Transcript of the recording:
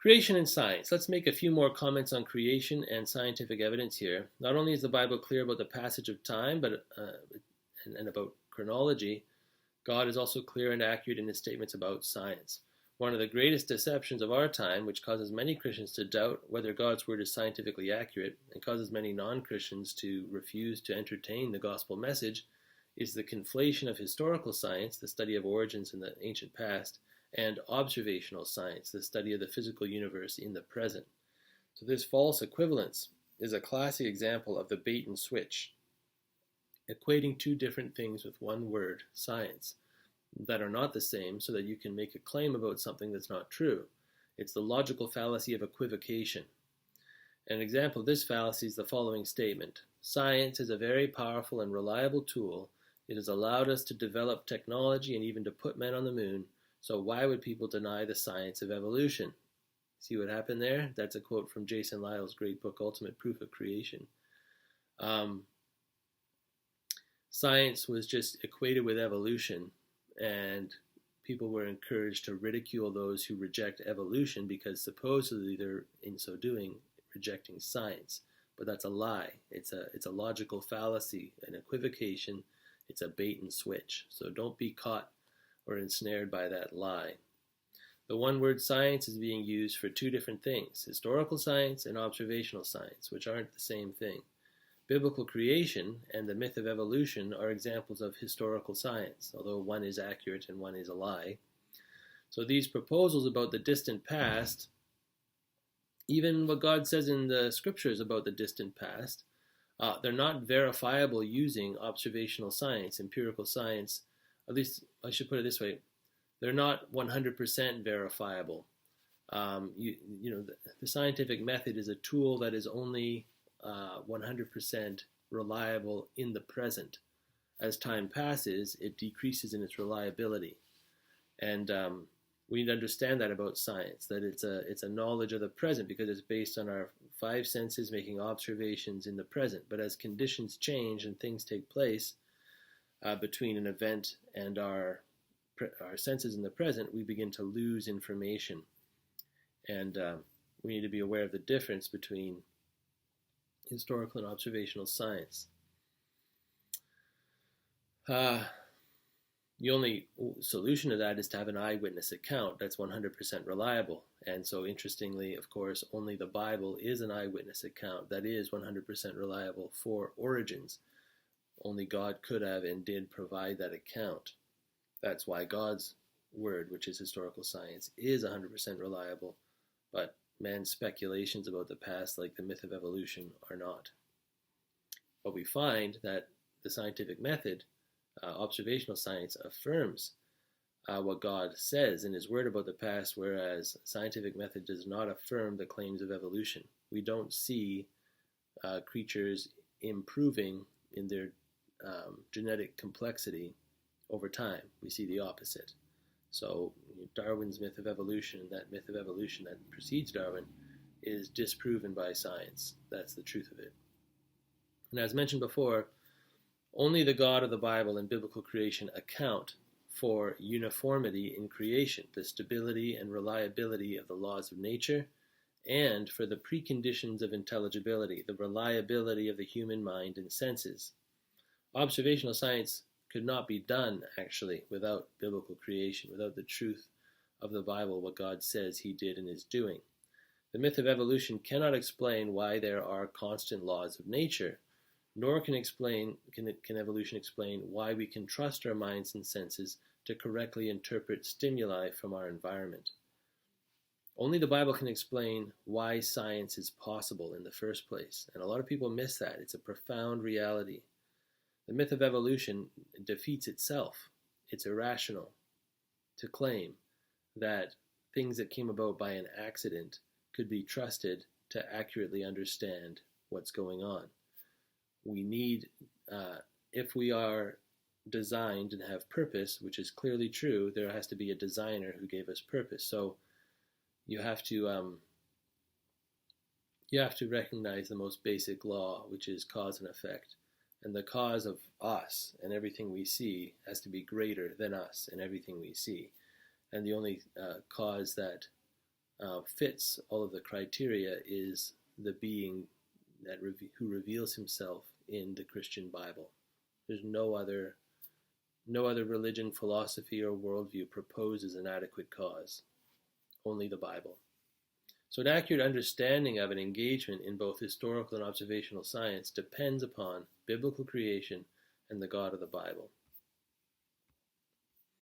Creation and science. Let's make a few more comments on creation and scientific evidence here. Not only is the Bible clear about the passage of time and about chronology, God is also clear and accurate in his statements about science. One of the greatest deceptions of our time, which causes many Christians to doubt whether God's word is scientifically accurate and causes many non-Christians to refuse to entertain the gospel message, is the conflation of historical science, the study of origins in the ancient past, and observational science, the study of the physical universe in the present. So this false equivalence is a classic example of the bait and switch, equating two different things with one word, science, that are not the same so that you can make a claim about something that's not true. It's the logical fallacy of equivocation. An example of this fallacy is the following statement: science is a very powerful and reliable tool. It has allowed us to develop technology and even to put men on the moon. So why would people deny the science of evolution? See what happened there? That's a quote from Jason Lyle's great book, Ultimate Proof of Creation. Science was just equated with evolution, and people were encouraged to ridicule those who reject evolution because supposedly they're, in so doing, rejecting science. But that's a lie. It's a logical fallacy, an equivocation. It's a bait and switch. So don't be caught or ensnared by that lie. The one word science is being used for two different things: historical science and observational science, which aren't the same thing. Biblical creation and the myth of evolution are examples of historical science, although one is accurate and one is a lie. So these proposals about the distant past, even what God says in the scriptures about the distant past, they're not verifiable using observational science, empirical science. At least I should put it this way: they're not 100% verifiable. The scientific method is a tool that is only 100% reliable in the present. As time passes, it decreases in its reliability, and we need to understand that about science, that it's a knowledge of the present because it's based on our five senses making observations in the present. But as conditions change and things take place between an event and our senses in the present, we begin to lose information, and we need to be aware of the difference between historical and observational science. The only solution to that is to have an eyewitness account that's 100% reliable. And so interestingly, of course, only the Bible is an eyewitness account that is 100% reliable for origins. Only God could have and did provide that account. That's why God's word, which is historical science, is 100% reliable, but man's speculations about the past, like the myth of evolution, are not. But we find that the scientific method, observational science, affirms what God says in his word about the past, whereas scientific method does not affirm the claims of evolution. We don't see creatures improving in their genetic complexity over time. We see the opposite. So Darwin's myth of evolution, that myth of evolution that precedes Darwin, is disproven by science. That's the truth of it. And as mentioned before, only the God of the Bible and biblical creation account for uniformity in creation, the stability and reliability of the laws of nature, and for the preconditions of intelligibility, the reliability of the human mind and senses. Observational science could not be done, actually, without biblical creation, without the truth of the Bible, what God says he did and is doing. The myth of evolution cannot explain why there are constant laws of nature, nor can evolution explain why we can trust our minds and senses to correctly interpret stimuli from our environment. Only the Bible can explain why science is possible in the first place, and a lot of people miss that. It's a profound reality. The myth of evolution defeats itself. It's irrational to claim that things that came about by an accident could be trusted to accurately understand what's going on. We need, if we are designed and have purpose, which is clearly true, there has to be a designer who gave us purpose. So you have to recognize the most basic law, which is cause and effect. And the cause of us and everything we see has to be greater than us and everything we see. And the only cause that fits all of the criteria is the being who reveals himself in the Christian Bible. There's no other religion, philosophy, or worldview proposes an adequate cause. Only the Bible. So an accurate understanding of an engagement in both historical and observational science depends upon biblical creation and the God of the Bible.